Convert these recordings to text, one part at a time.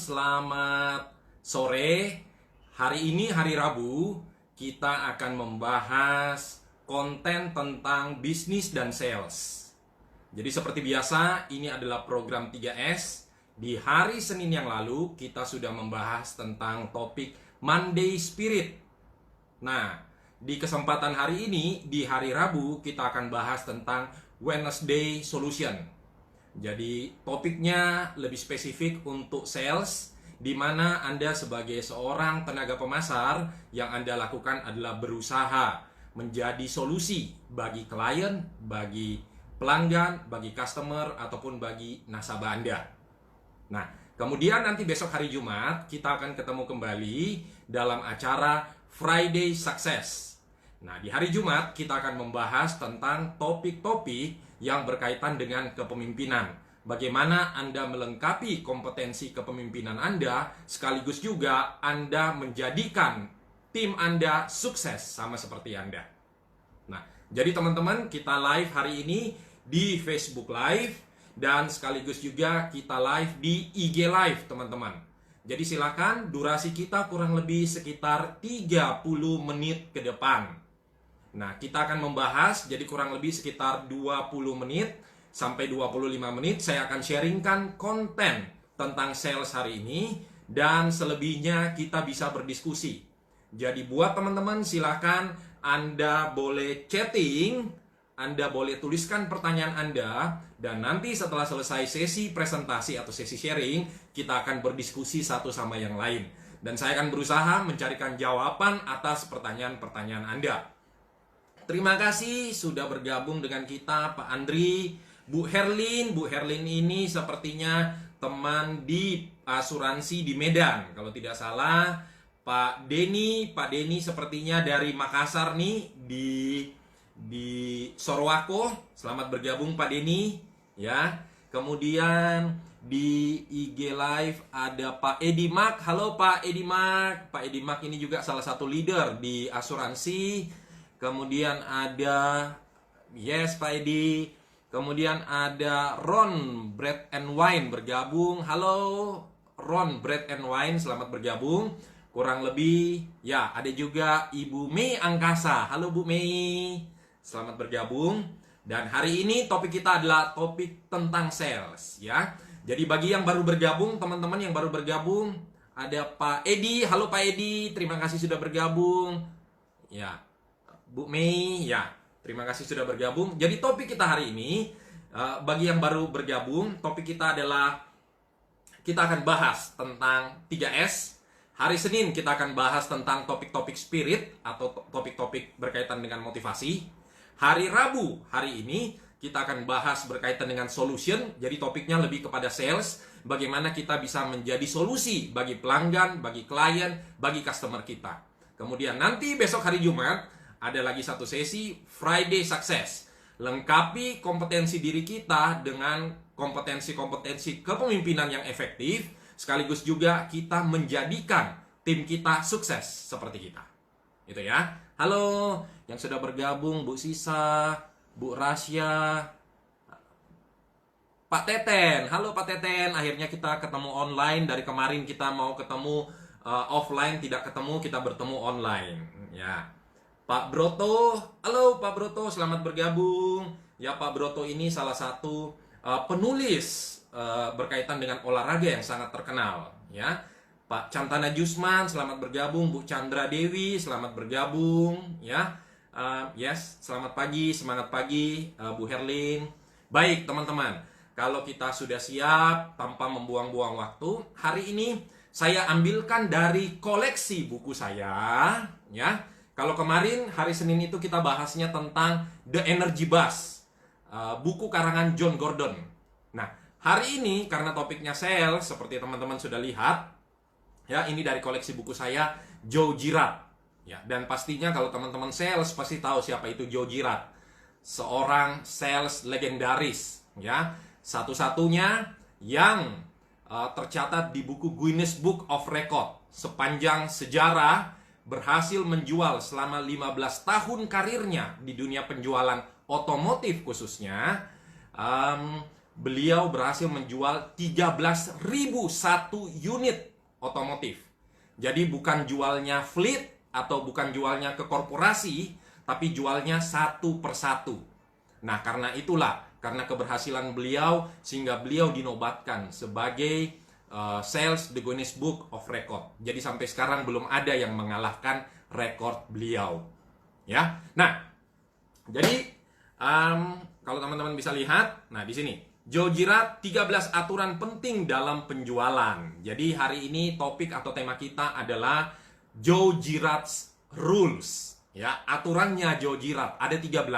selamat sore. Hari ini hari Rabu, kita akan membahas konten tentang bisnis dan sales. Jadi seperti biasa, ini adalah program 3S. Di hari Senin yang lalu, kita sudah membahas tentang topik Monday Spirit. Nah, di kesempatan hari ini, di hari Rabu, kita akan bahas tentang Wednesday Solution. Jadi topiknya lebih spesifik untuk sales, di mana Anda sebagai seorang tenaga pemasar, yang Anda lakukan adalah berusaha menjadi solusi bagi klien, bagi pelanggan, bagi customer, ataupun bagi nasabah Anda. Nah, kemudian nanti besok hari Jumat, kita akan ketemu kembali dalam acara Friday Success. Nah, di hari Jumat, kita akan membahas tentang topik-topik yang berkaitan dengan kepemimpinan. Bagaimana Anda melengkapi kompetensi kepemimpinan Anda, sekaligus juga Anda menjadikan tim Anda sukses sama seperti Anda. Nah, jadi teman-teman, kita live hari ini di Facebook Live, dan sekaligus juga kita live di IG Live, teman-teman. Jadi silakan, durasi kita kurang lebih sekitar 30 menit ke depan. Nah, kita akan membahas, jadi kurang lebih sekitar 20 menit sampai 25 menit. Saya akan sharingkan konten tentang sales hari ini, dan selebihnya kita bisa berdiskusi. Jadi buat teman-teman, silakan Anda boleh chatting, Anda boleh tuliskan pertanyaan Anda, dan nanti setelah selesai sesi presentasi atau sesi sharing, kita akan berdiskusi satu sama yang lain. Dan saya akan berusaha mencarikan jawaban atas pertanyaan-pertanyaan Anda. Terima kasih sudah bergabung dengan kita, Pak Andri, Bu Herlin. Bu Herlin ini sepertinya teman di asuransi di Medan, kalau tidak salah. Pak Denny sepertinya dari Makassar nih, di Sorowako. Selamat bergabung Pak Denny, ya. Kemudian di IG Live ada Pak Edi Mak. Halo Pak Edi Mak. Pak Edi Mak ini juga salah satu leader di asuransi. Kemudian ada Pak Edi. Kemudian ada Ron Bread and Wine bergabung. Halo Ron Bread and Wine, selamat bergabung. Kurang lebih ya, ada juga Ibu Mei Angkasa. Halo Bu Mei, selamat bergabung. Dan hari ini topik kita adalah topik tentang sales, ya. Jadi bagi yang baru bergabung, teman-teman yang baru bergabung, ada Pak Edi. Halo Pak Edi, terima kasih sudah bergabung. Ya, Bu Mei, ya, terima kasih sudah bergabung. Jadi topik kita hari ini, bagi yang baru bergabung, topik kita adalah, kita akan bahas tentang 3S. Hari Senin kita akan bahas tentang topik-topik spirit atau topik-topik berkaitan dengan motivasi. Hari Rabu, hari ini, kita akan bahas berkaitan dengan solution. Jadi topiknya lebih kepada sales, bagaimana kita bisa menjadi solusi bagi pelanggan, bagi klien, bagi customer kita. Kemudian nanti besok hari Jumat, ada lagi satu sesi Friday Success. Lengkapi kompetensi diri kita dengan kompetensi-kompetensi kepemimpinan yang efektif, sekaligus juga kita menjadikan tim kita sukses seperti kita. Itu ya. Halo yang sudah bergabung, Bu Sisa, Bu Rasya, Pak Teten. Halo Pak Teten, akhirnya kita ketemu online. Dari kemarin kita mau ketemu offline, tidak ketemu, kita bertemu online. Ya. Pak Broto, halo Pak Broto, selamat bergabung. Ya, Pak Broto ini salah satu penulis berkaitan dengan olahraga yang sangat terkenal. Ya, Pak Cantana Jusman, selamat bergabung. Bu Chandra Dewi, selamat bergabung. Ya, selamat pagi, semangat pagi, Bu Herlin. Baik teman-teman, kalau kita sudah siap tanpa membuang-buang waktu, hari ini saya ambilkan dari koleksi buku saya. Ya. Kalau kemarin hari Senin itu kita bahasnya tentang The Energy Bus, buku karangan John Gordon. Nah, hari ini karena topiknya sales, seperti teman-teman sudah lihat, ya, ini dari koleksi buku saya, Joe Girard. Ya, dan pastinya kalau teman-teman sales pasti tahu siapa itu Joe Girard, seorang sales legendaris, ya, satu-satunya yang tercatat di buku Guinness Book of Record sepanjang sejarah, berhasil menjual selama 15 tahun karirnya di dunia penjualan otomotif khususnya, beliau berhasil menjual 13.001 unit otomotif. Jadi bukan jualnya fleet atau bukan jualnya ke korporasi, tapi jualnya satu persatu. Nah, karena itulah, karena keberhasilan beliau, sehingga beliau dinobatkan sebagai sales The Guinness Book of Record. Jadi sampai sekarang belum ada yang mengalahkan rekor beliau. Ya, nah, jadi kalau teman-teman bisa lihat, nah di sini Joe Girard 13 aturan penting dalam penjualan. Jadi hari ini topik atau tema kita adalah Joe Girard's Rules. Ya, aturannya Joe Girard ada 13,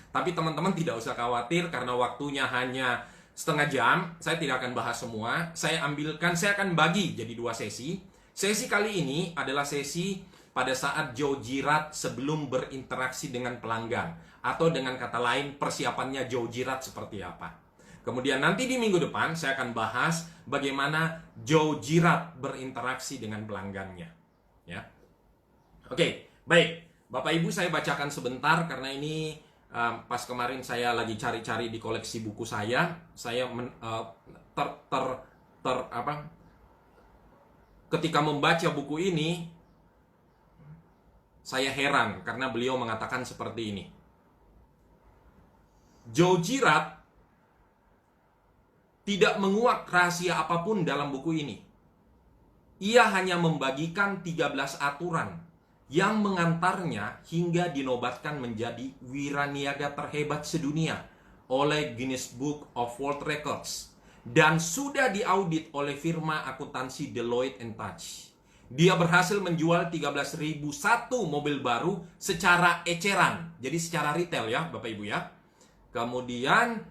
tapi teman-teman tidak usah khawatir karena waktunya hanya setengah jam. Saya tidak akan bahas semua. Saya akan bagi jadi 2 sesi. Sesi kali ini adalah sesi pada saat Joe Girard sebelum berinteraksi dengan pelanggan, atau dengan kata lain persiapannya Joe Girard seperti apa. Kemudian nanti di minggu depan saya akan bahas bagaimana Joe Girard berinteraksi dengan pelanggannya. Ya, oke, baik. Bapak Ibu, saya bacakan sebentar karena ini pas kemarin saya lagi cari-cari di koleksi buku saya ketika membaca buku ini saya heran karena beliau mengatakan seperti ini. Joe Girard tidak menguak rahasia apapun dalam buku ini. Ia hanya membagikan 13 aturan yang mengantarnya hingga dinobatkan menjadi wiraniaga terhebat sedunia oleh Guinness Book of World Records dan sudah diaudit oleh firma akuntansi Deloitte & Touch. Dia berhasil menjual 13.001 mobil baru secara eceran, jadi secara retail ya Bapak Ibu ya. Kemudian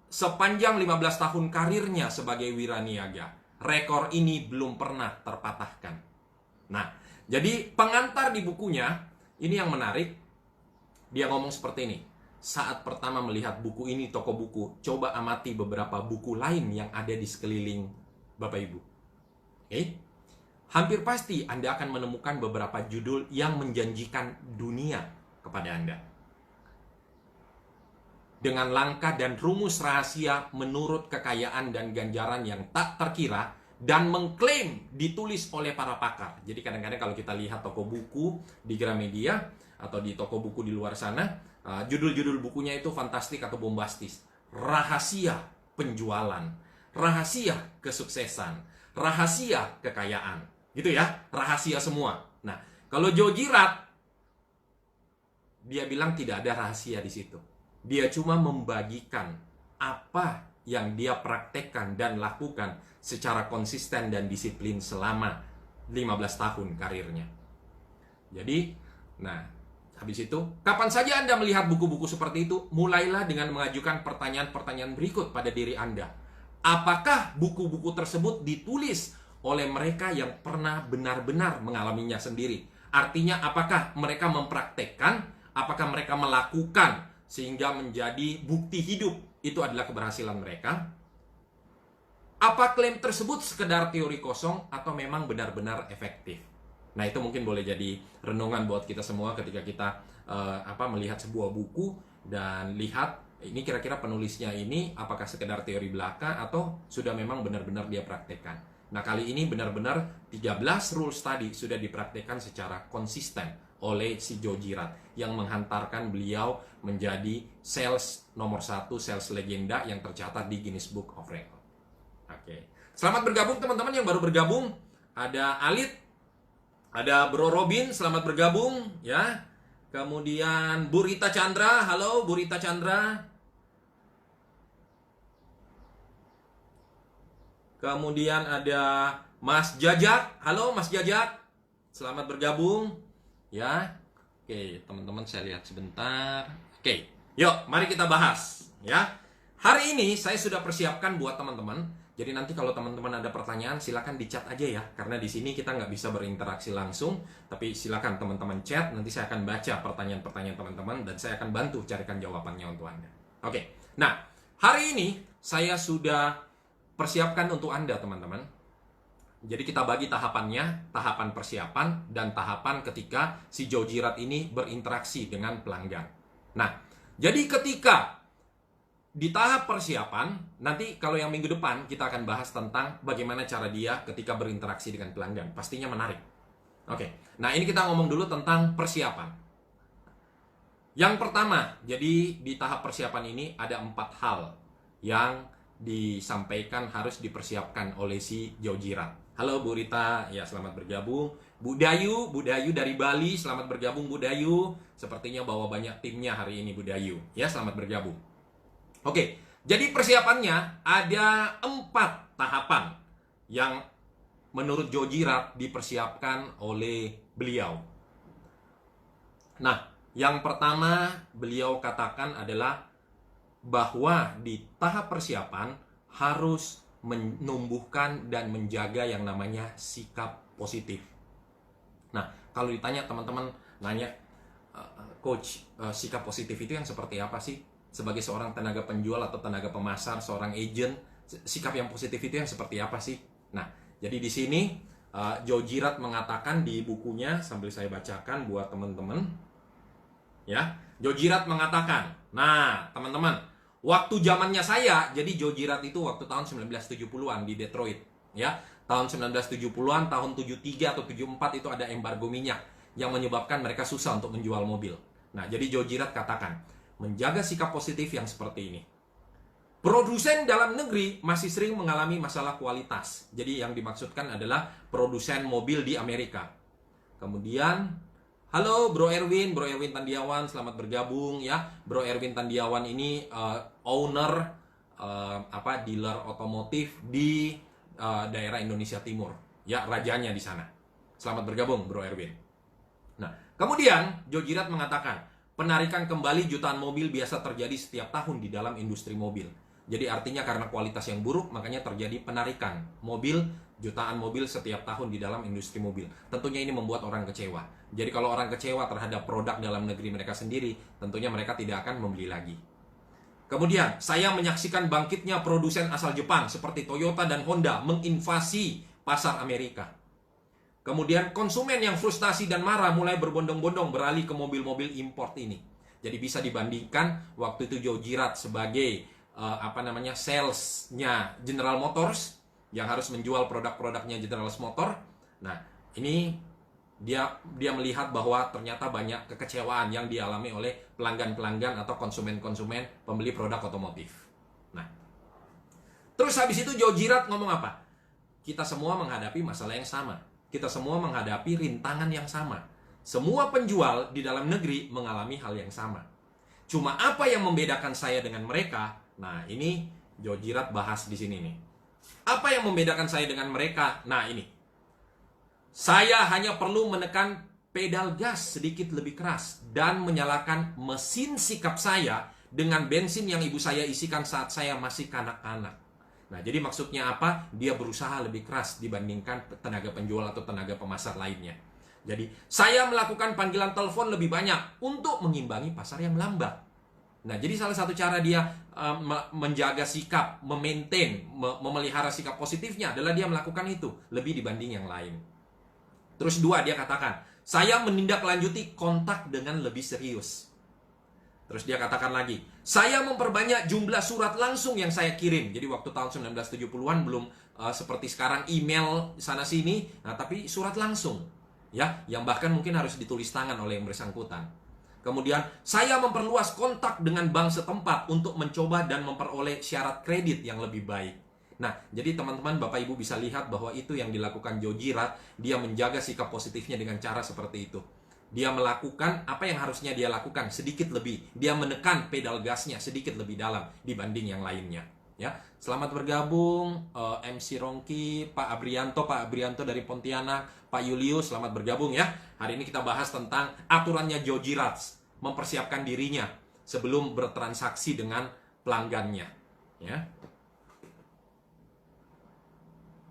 sepanjang 15 tahun karirnya sebagai wiraniaga, rekor ini belum pernah terpatahkan. Nah, jadi pengantar di bukunya, ini yang menarik, dia ngomong seperti ini. Saat pertama melihat buku ini toko buku, coba amati beberapa buku lain yang ada di sekeliling Bapak Ibu. Oke? Hampir pasti Anda akan menemukan beberapa judul yang menjanjikan dunia kepada Anda. Dengan langkah dan rumus rahasia menurut kekayaan dan ganjaran yang tak terkira dan mengklaim ditulis oleh para pakar. Jadi kadang-kadang kalau kita lihat toko buku di Gramedia atau di toko buku di luar sana, judul-judul bukunya itu fantastik atau bombastis. Rahasia penjualan, rahasia kesuksesan, rahasia kekayaan. Gitu ya, rahasia semua. Nah, kalau Joe Girard, dia bilang tidak ada rahasia di situ. Dia cuma membagikan apa yang dia praktekkan dan lakukan secara konsisten dan disiplin selama 15 tahun karirnya. Jadi, nah, habis itu, kapan saja Anda melihat buku-buku seperti itu, mulailah dengan mengajukan pertanyaan-pertanyaan berikut pada diri Anda. Apakah buku-buku tersebut ditulis oleh mereka yang pernah benar-benar mengalaminya sendiri? Artinya, apakah mereka mempraktekkan, apakah mereka melakukan, sehingga menjadi bukti hidup itu adalah keberhasilan mereka? Apa klaim tersebut sekedar teori kosong atau memang benar-benar efektif? Nah, itu mungkin boleh jadi renungan buat kita semua ketika kita melihat sebuah buku dan lihat ini kira-kira penulisnya ini apakah sekedar teori belaka atau sudah memang benar-benar dia praktekkan. Nah, kali ini benar-benar 13 rules tadi sudah dipraktekkan secara konsisten oleh si Joe Girard yang menghantarkan beliau menjadi sales nomor 1, sales legenda yang tercatat di Guinness Book of Record. Oke. Selamat bergabung teman-teman yang baru bergabung. Ada Alit, ada Bro Robin, selamat bergabung ya. Kemudian Bu Rita Chandra, halo Bu Rita Chandra. Kemudian ada Mas Jajak, halo Mas Jajak, selamat bergabung ya. Oke, teman-teman saya lihat sebentar. Oke, yuk mari kita bahas ya. Hari ini saya sudah persiapkan buat teman-teman. Jadi nanti kalau teman-teman ada pertanyaan silakan di chat aja ya. Karena di sini kita nggak bisa berinteraksi langsung. Tapi silakan teman-teman chat. Nanti saya akan baca pertanyaan-pertanyaan teman-teman dan saya akan bantu carikan jawabannya untuk Anda. Oke, nah hari ini saya sudah persiapkan untuk Anda teman-teman. Jadi kita bagi tahapannya, tahapan persiapan dan tahapan ketika si Joe Girard ini berinteraksi dengan pelanggan. Nah, jadi ketika di tahap persiapan, nanti kalau yang minggu depan kita akan bahas tentang bagaimana cara dia ketika berinteraksi dengan pelanggan. Pastinya menarik. Oke, nah ini kita ngomong dulu tentang persiapan. Yang pertama, jadi di tahap persiapan ini ada 4 hal yang disampaikan harus dipersiapkan oleh si Jojirat. Halo Bu Rita, ya selamat bergabung. Bu Dayu dari Bali, selamat bergabung Bu Dayu. Sepertinya bawa banyak timnya hari ini Bu Dayu. Ya, selamat bergabung. Oke, jadi persiapannya ada 4 tahapan yang menurut Jojirat dipersiapkan oleh beliau. Nah, yang pertama beliau katakan adalah bahwa di tahap persiapan harus menumbuhkan dan menjaga yang namanya sikap positif. Nah, kalau ditanya teman-teman nanya, Coach, sikap positif itu yang seperti apa sih? Sebagai seorang tenaga penjual atau tenaga pemasar, seorang agent, sikap yang positif itu yang seperti apa sih? Nah, jadi di sini Jojirat mengatakan di bukunya, sambil saya bacakan buat teman-teman. Ya, Jojirat mengatakan, nah teman-teman, waktu zamannya saya, jadi Jojirat itu waktu tahun 1970-an di Detroit, ya. Tahun 1970-an, tahun 73 atau 74 itu ada embargo minyak yang menyebabkan mereka susah untuk menjual mobil. Nah, jadi Jojirat katakan, menjaga sikap positif yang seperti ini. Produsen dalam negeri masih sering mengalami masalah kualitas. Jadi yang dimaksudkan adalah produsen mobil di Amerika. Kemudian, halo Bro Erwin Tandiawan, selamat bergabung ya. Bro Erwin Tandiawan ini owner dealer otomotif di daerah Indonesia Timur, ya, rajanya di sana. Selamat bergabung Bro Erwin. Nah, kemudian Jojirat mengatakan, penarikan kembali jutaan mobil biasa terjadi setiap tahun di dalam industri mobil. Jadi artinya karena kualitas yang buruk, makanya terjadi penarikan mobil, jutaan mobil setiap tahun di dalam industri mobil. Tentunya ini membuat orang kecewa. Jadi kalau orang kecewa terhadap produk dalam negeri mereka sendiri, tentunya mereka tidak akan membeli lagi. Kemudian, saya menyaksikan bangkitnya produsen asal Jepang seperti Toyota dan Honda menginvasi pasar Amerika. Kemudian konsumen yang frustasi dan marah mulai berbondong-bondong beralih ke mobil-mobil import ini. Jadi bisa dibandingkan waktu itu Jojirat sebagai salesnya General Motors yang harus menjual produk-produknya General Motors. Nah, ini dia melihat bahwa ternyata banyak kekecewaan yang dialami oleh pelanggan-pelanggan atau konsumen-konsumen pembeli produk otomotif. Nah, terus habis itu Jojirat ngomong apa? Kita semua menghadapi masalah yang sama. Kita semua menghadapi rintangan yang sama. Semua penjual di dalam negeri mengalami hal yang sama. Cuma apa yang membedakan saya dengan mereka? Nah, ini Jojirat bahas di sini nih. Apa yang membedakan saya dengan mereka? Nah, ini. Saya hanya perlu menekan pedal gas sedikit lebih keras dan menyalakan mesin sikap saya dengan bensin yang ibu saya isikan saat saya masih kanak-kanak. Nah, jadi maksudnya apa? Dia berusaha lebih keras dibandingkan tenaga penjual atau tenaga pemasar lainnya. Jadi, saya melakukan panggilan telepon lebih banyak untuk mengimbangi pasar yang melambat. Nah, jadi salah satu cara dia menjaga sikap, memelihara sikap positifnya adalah dia melakukan itu lebih dibanding yang lain. Terus 2, dia katakan, saya menindaklanjuti kontak dengan lebih serius. Terus dia katakan lagi, saya memperbanyak jumlah surat langsung yang saya kirim. Jadi waktu tahun 1970-an belum seperti sekarang email sana-sini, nah tapi surat langsung. Ya, yang bahkan mungkin harus ditulis tangan oleh yang bersangkutan. Kemudian, saya memperluas kontak dengan bank setempat untuk mencoba dan memperoleh syarat kredit yang lebih baik. Nah, jadi teman-teman, Bapak Ibu bisa lihat bahwa itu yang dilakukan Jojirat, dia menjaga sikap positifnya dengan cara seperti itu. Dia melakukan apa yang harusnya dia lakukan sedikit lebih. Dia menekan pedal gasnya sedikit lebih dalam dibanding yang lainnya. Ya, selamat bergabung MC Rongki, Pak Abrianto dari Pontianak, Pak Julius, selamat bergabung ya. Hari ini kita bahas tentang aturannya Jojirat mempersiapkan dirinya sebelum bertransaksi dengan pelanggannya. Ya.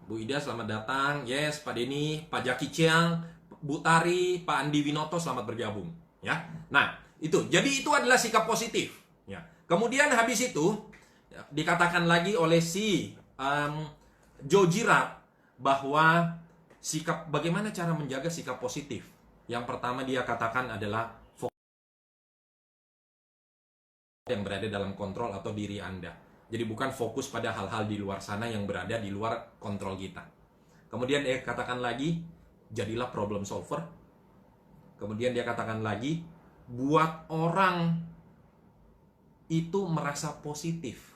Bu Ida selamat datang. Yes, Pak Denny, Pak Jaki Chiang, Bu Tari, Pak Andi Winoto selamat bergabung, ya. Nah, itu. Jadi itu adalah sikap positif, ya. Kemudian habis itu dikatakan lagi oleh si Jojirat bahwa bagaimana cara menjaga sikap positif. Yang pertama dia katakan adalah yang berada dalam kontrol atau diri Anda. Jadi bukan fokus pada hal-hal di luar sana yang berada di luar kontrol kita. Kemudian dia katakan lagi, jadilah problem solver. Kemudian dia katakan lagi, buat orang itu merasa positif.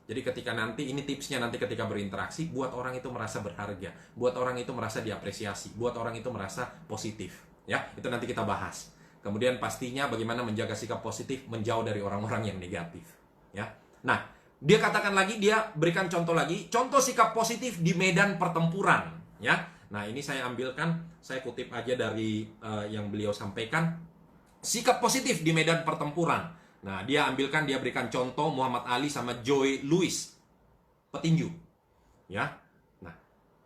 Jadi ketika nanti, ini tipsnya nanti ketika berinteraksi, buat orang itu merasa berharga, buat orang itu merasa diapresiasi, buat orang itu merasa positif. Ya, itu nanti kita bahas. Kemudian pastinya bagaimana menjaga sikap positif, menjauh dari orang-orang yang negatif. Ya, nah dia katakan lagi, dia berikan contoh lagi, contoh sikap positif di medan pertempuran. Ya, nah ini saya ambilkan, saya kutip aja dari yang beliau sampaikan, sikap positif di medan pertempuran. Nah, dia berikan contoh Muhammad Ali sama Joe Louis, petinju. Ya. Nah,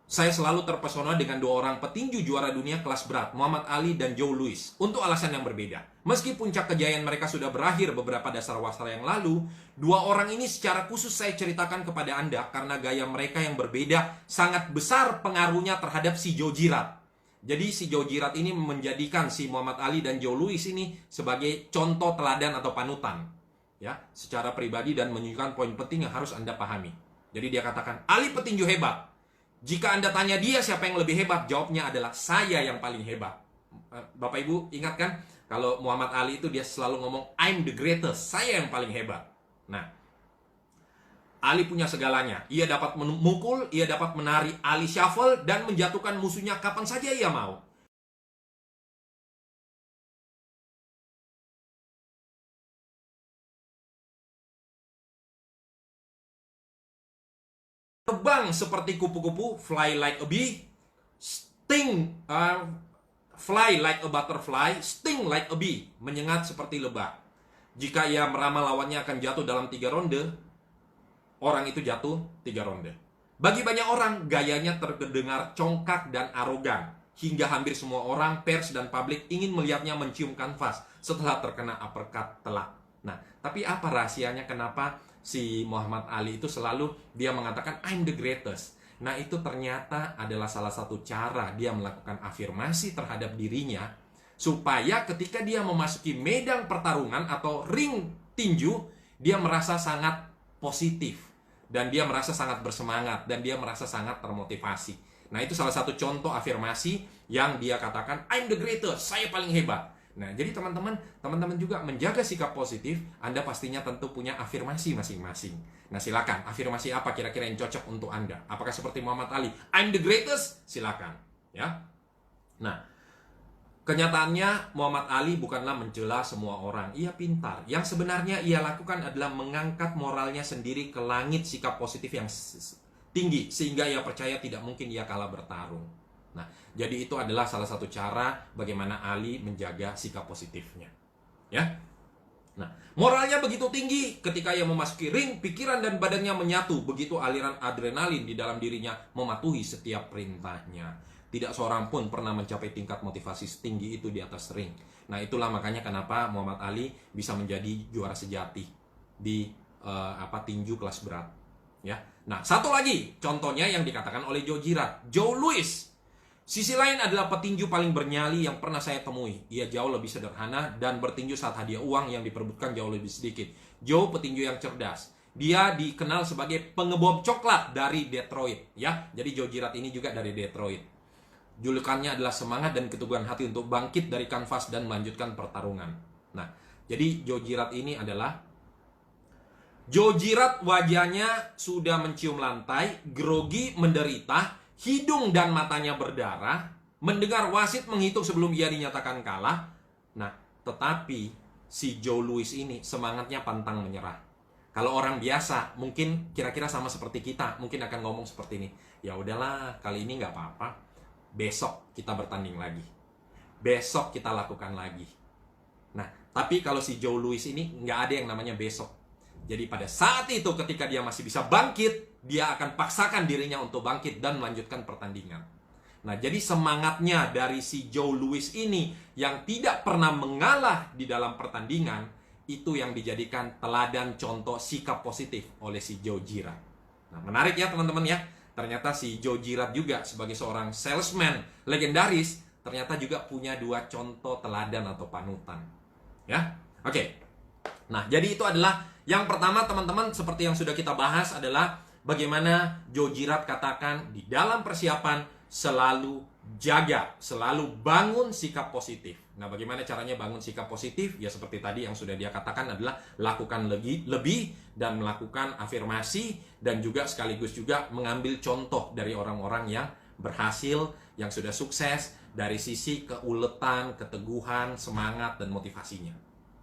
saya selalu terpesona dengan dua orang petinju juara dunia kelas berat, Muhammad Ali dan Joe Louis, untuk alasan yang berbeda. Meski puncak kejayaan mereka sudah berakhir beberapa dasar-wasar yang lalu, dua orang ini secara khusus saya ceritakan kepada Anda karena gaya mereka yang berbeda sangat besar pengaruhnya terhadap si Joe Girard. Jadi si Joe Girard ini menjadikan si Muhammad Ali dan Joe Louis ini sebagai contoh teladan atau panutan, ya, secara pribadi, dan menunjukkan poin penting yang harus Anda pahami. Jadi dia katakan, Ali petinju hebat. Jika Anda tanya dia siapa yang lebih hebat, jawabnya adalah saya yang paling hebat. Bapak Ibu ingat kan, kalau Muhammad Ali itu dia selalu ngomong I'm the greatest, saya yang paling hebat. Nah, Ali punya segalanya. Ia dapat memukul, ia dapat menari Ali shuffle, dan menjatuhkan musuhnya kapan saja ia mau. Terbang seperti kupu-kupu, fly like a bee, fly like a butterfly, sting like a bee, menyengat seperti lebah. Jika ia meramal lawannya akan jatuh dalam 3 ronde, orang itu jatuh 3 ronde. Bagi banyak orang, gayanya terdengar congkak dan arogan, hingga hampir semua orang, pers dan publik ingin melihatnya mencium kanvas setelah terkena uppercut telak. Nah, tapi apa rahasianya kenapa si Muhammad Ali itu selalu dia mengatakan I'm the greatest? Nah, itu ternyata adalah salah satu cara dia melakukan afirmasi terhadap dirinya, supaya ketika dia memasuki medan pertarungan atau ring tinju, dia merasa sangat positif. Dan dia merasa sangat bersemangat, dan dia merasa sangat termotivasi. Nah, itu salah satu contoh afirmasi yang dia katakan, I'm the greatest, saya paling hebat. Nah, jadi teman-teman juga menjaga sikap positif. Anda pastinya tentu punya afirmasi masing-masing. Nah, silakan, afirmasi apa kira-kira yang cocok untuk Anda? Apakah seperti Muhammad Ali, I'm the greatest? Silakan, ya. Nah, kenyataannya Muhammad Ali bukanlah mencela semua orang. Ia pintar. Yang sebenarnya ia lakukan adalah mengangkat moralnya sendiri ke langit sikap positif yang tinggi, sehingga ia percaya tidak mungkin ia kalah bertarung. Nah, jadi itu adalah salah satu cara bagaimana Ali menjaga sikap positifnya. Ya. Nah, moralnya begitu tinggi ketika ia memasuki ring, pikiran dan badannya menyatu. Begitu aliran adrenalin di dalam dirinya mematuhi setiap perintahnya. Tidak seorang pun pernah mencapai tingkat motivasi setinggi itu di atas ring. Nah, itulah makanya kenapa Muhammad Ali bisa menjadi juara sejati di tinju kelas berat. Ya. Nah, satu lagi contohnya yang dikatakan oleh Joe Girard, Joe Louis. Sisi lain adalah petinju paling bernyali yang pernah saya temui. Ia jauh lebih sederhana dan bertinju saat hadiah uang yang diperebutkan jauh lebih sedikit. Joe petinju yang cerdas. Dia dikenal sebagai pengebom coklat dari Detroit. Ya, jadi Joe Girard ini juga dari Detroit. Julukannya adalah semangat dan keteguhan hati untuk bangkit dari kanvas dan melanjutkan pertarungan. Nah, jadi Joe Girard ini adalah Joe Girard, wajahnya sudah mencium lantai, grogi, menderita, hidung dan matanya berdarah, mendengar wasit menghitung sebelum ia dinyatakan kalah. Nah, tetapi si Joe Louis ini semangatnya pantang menyerah. Kalau orang biasa mungkin kira-kira sama seperti kita, mungkin akan ngomong seperti ini, ya udahlah, kali ini nggak apa-apa. Besok kita bertanding lagi. Besok kita lakukan lagi. Nah, tapi kalau si Joe Louis ini nggak ada yang namanya besok. Jadi pada saat itu ketika dia masih bisa bangkit, dia akan paksakan dirinya untuk bangkit dan melanjutkan pertandingan. Nah, jadi semangatnya dari si Joe Louis ini yang tidak pernah mengalah di dalam pertandingan, itu yang dijadikan teladan contoh sikap positif oleh si Joe Girard. Nah, menarik ya teman-teman ya. Ternyata si Joe Girard juga sebagai seorang salesman legendaris ternyata juga punya 2 contoh teladan atau panutan. Ya, oke. Nah, jadi itu adalah yang pertama teman-teman, seperti yang sudah kita bahas adalah bagaimana Joe Girard katakan di dalam persiapan selalu jaga, selalu bangun sikap positif. Nah, bagaimana caranya bangun sikap positif? Ya seperti tadi yang sudah dia katakan adalah lakukan lebih dan melakukan afirmasi dan juga sekaligus juga mengambil contoh dari orang-orang yang berhasil, yang sudah sukses dari sisi keuletan, keteguhan, semangat dan motivasinya.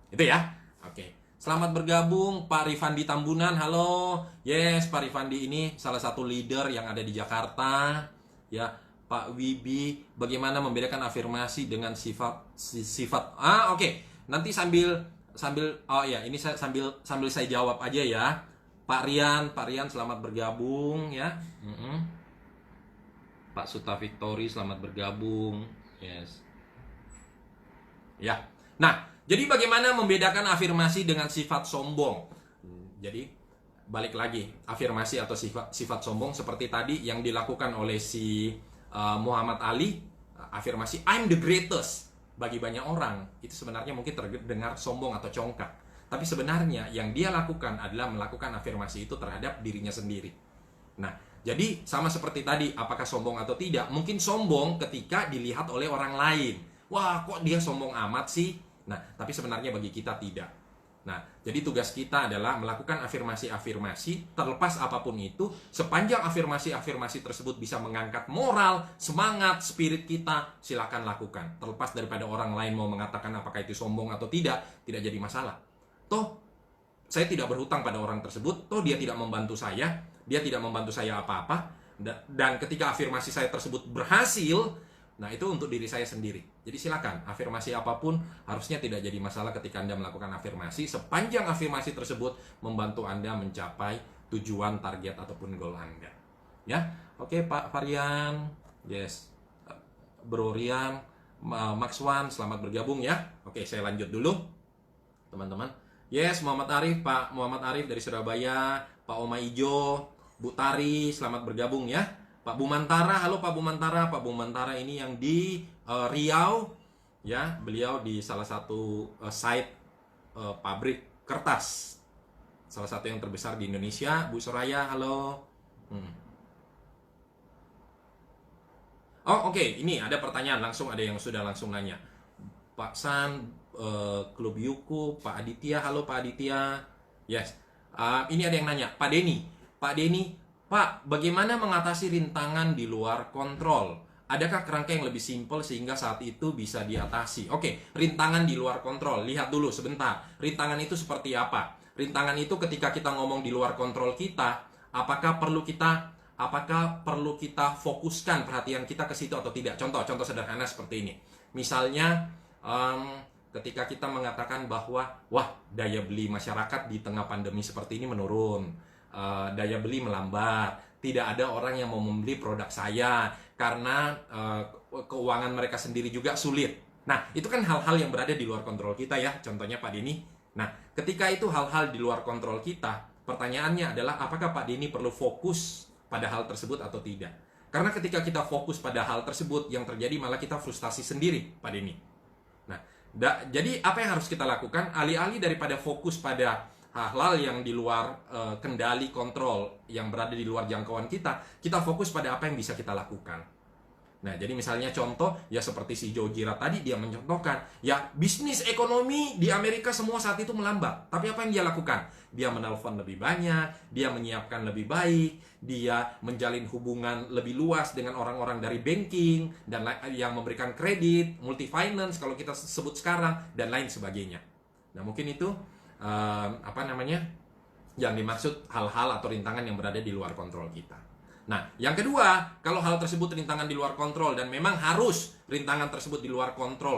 Itu ya. Oke. Selamat bergabung Pak Rifandi Tambunan. Halo. Yes, Pak Rifandi ini salah satu leader yang ada di Jakarta. Ya, Pak Wibi, bagaimana membedakan afirmasi dengan sifat. Oke. Nanti sambil oh ya, ini sambil saya jawab aja ya. Pak Rian selamat bergabung ya. Pak Suta Victory selamat bergabung. Yes. Ya. Nah, jadi bagaimana membedakan afirmasi dengan sifat sombong? Jadi balik lagi, afirmasi atau sifat sombong seperti tadi yang dilakukan oleh si Muhammad Ali, afirmasi I'm the greatest bagi banyak orang itu sebenarnya mungkin terdengar sombong atau congkak. Tapi sebenarnya yang dia lakukan adalah melakukan afirmasi itu terhadap dirinya sendiri. Nah, jadi sama seperti tadi, apakah sombong atau tidak? Mungkin sombong ketika dilihat oleh orang lain. Wah, kok dia sombong amat sih? Nah, tapi sebenarnya bagi kita tidak. Nah, jadi tugas kita adalah melakukan afirmasi-afirmasi terlepas apapun itu, sepanjang afirmasi-afirmasi tersebut bisa mengangkat moral, semangat, spirit kita, silakan lakukan. Terlepas daripada orang lain mau mengatakan apakah itu sombong atau tidak jadi masalah. Toh, saya tidak berhutang pada orang tersebut, toh dia tidak membantu saya apa-apa, dan ketika afirmasi saya tersebut berhasil, nah itu untuk diri saya sendiri. Jadi silakan, afirmasi apapun harusnya tidak jadi masalah ketika Anda melakukan afirmasi, sepanjang afirmasi tersebut membantu Anda mencapai tujuan, target, ataupun goal Anda. Ya, oke Pak Varian, yes, Bro Rian, Maxwan, selamat bergabung ya. Oke, saya lanjut dulu, teman-teman. Yes, Muhammad Arif, Pak Muhammad Arif dari Surabaya, Pak Oma Ijo, Bu Tari, selamat bergabung ya. Pak Bumantara, halo Pak Bumantara. Pak Bumantara ini yang di Riau, ya, beliau di salah satu site pabrik kertas, salah satu yang terbesar di Indonesia. Bu Soraya, halo. Oh oke, ini ada pertanyaan langsung, ada yang sudah langsung nanya. Pak San, Klub Yuku, Pak Aditya, halo Pak Aditya. Yes, ini ada yang nanya, Pak Denny, Pak, bagaimana mengatasi rintangan di luar kontrol? Adakah kerangka yang lebih simpel sehingga saat itu bisa diatasi? Oke, rintangan di luar kontrol. Lihat dulu sebentar. Rintangan itu seperti apa? Rintangan itu ketika kita ngomong di luar kontrol kita, apakah perlu kita fokuskan perhatian kita ke situ atau tidak? Contoh sederhana seperti ini. Misalnya, ketika kita mengatakan bahwa, wah, daya beli masyarakat di tengah pandemi seperti ini menurun. Daya beli melambat, tidak ada orang yang mau membeli produk saya karena keuangan mereka sendiri juga sulit. Nah, itu kan hal-hal yang berada di luar kontrol kita ya, contohnya Pak Denny. Nah, ketika itu hal-hal di luar kontrol kita, pertanyaannya adalah apakah Pak Denny perlu fokus pada hal tersebut atau tidak? Karena ketika kita fokus pada hal tersebut, yang terjadi malah kita frustasi sendiri, Pak Denny. Nah, jadi apa yang harus kita lakukan? Alih-alih daripada fokus pada hal-hal yang di luar kendali kontrol, yang berada di luar jangkauan kita fokus pada apa yang bisa kita lakukan. Nah, jadi misalnya contoh, ya seperti si Joe Girard tadi, dia mencontohkan, ya bisnis ekonomi di Amerika semua saat itu melambat. Tapi apa yang dia lakukan? Dia menelpon lebih banyak, dia menyiapkan lebih baik, dia menjalin hubungan lebih luas dengan orang-orang dari banking, dan yang memberikan kredit, multi finance kalau kita sebut sekarang, dan lain sebagainya. Nah, mungkin itu yang dimaksud hal-hal atau rintangan yang berada di luar kontrol kita. Nah, yang kedua, kalau hal tersebut rintangan di luar kontrol dan memang harus rintangan tersebut di luar kontrol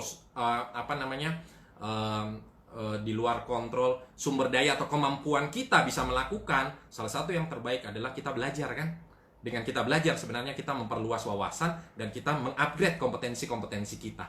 di luar kontrol sumber daya atau kemampuan kita bisa melakukan, salah satu yang terbaik adalah kita belajar kan. Dengan kita belajar sebenarnya kita memperluas wawasan dan kita mengupgrade kompetensi-kompetensi kita.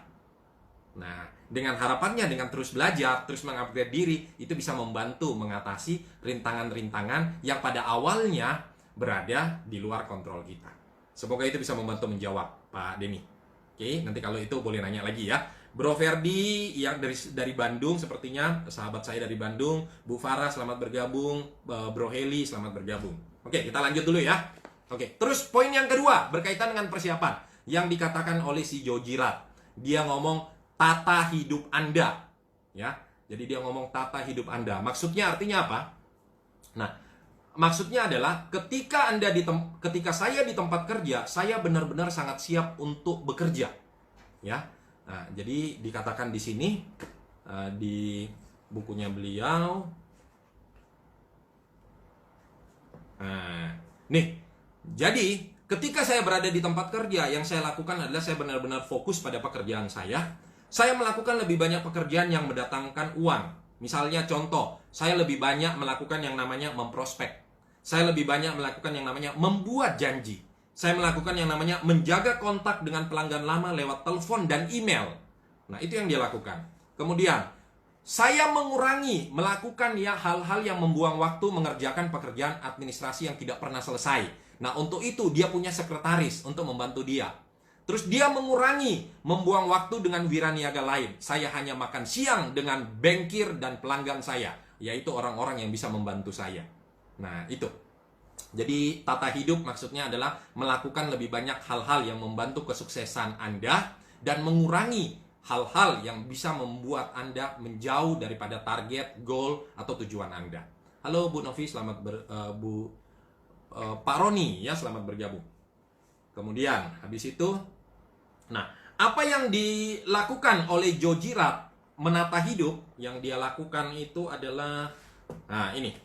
Nah, dengan harapannya dengan terus belajar, terus mengupgrade diri, itu bisa membantu mengatasi rintangan-rintangan yang pada awalnya berada di luar kontrol kita. Semoga itu bisa membantu menjawab, Pak Denny. Oke, nanti kalau itu boleh nanya lagi ya. Bro Ferdi yang dari Bandung sepertinya, sahabat saya dari Bandung. Bu Farah selamat bergabung, Bro Heli selamat bergabung. Oke, kita lanjut dulu ya. Oke, terus poin yang kedua berkaitan dengan persiapan yang dikatakan oleh si Joe Girard. Dia ngomong tata hidup Anda, ya. Jadi dia ngomong tata hidup Anda. Maksudnya artinya apa? Nah, maksudnya adalah ketika saya di tempat kerja, saya benar-benar sangat siap untuk bekerja, ya. Nah, jadi dikatakan di sini di bukunya beliau. Nah, nih. Jadi, ketika saya berada di tempat kerja, yang saya lakukan adalah saya benar-benar fokus pada pekerjaan saya. Saya melakukan lebih banyak pekerjaan yang mendatangkan uang. Misalnya contoh, saya lebih banyak melakukan yang namanya memprospek. Saya lebih banyak melakukan yang namanya membuat janji. Saya melakukan yang namanya menjaga kontak dengan pelanggan lama lewat telepon dan email. Nah, itu yang dia lakukan. Kemudian, saya mengurangi melakukan ya hal-hal yang membuang waktu mengerjakan pekerjaan administrasi yang tidak pernah selesai. Nah, untuk itu dia punya sekretaris untuk membantu dia. Terus dia mengurangi membuang waktu dengan wiraniaga lain. Saya hanya makan siang dengan bankir dan pelanggan saya, yaitu orang-orang yang bisa membantu saya. Nah, itu. Jadi, tata hidup maksudnya adalah melakukan lebih banyak hal-hal yang membantu kesuksesan Anda dan mengurangi hal-hal yang bisa membuat Anda menjauh daripada target, goal, atau tujuan Anda. Halo Bu Novi, selamat Pak Roni ya, selamat bergabung. Kemudian habis itu, nah, apa yang dilakukan oleh Joe Girard menata hidup, yang dia lakukan itu adalah, nah ini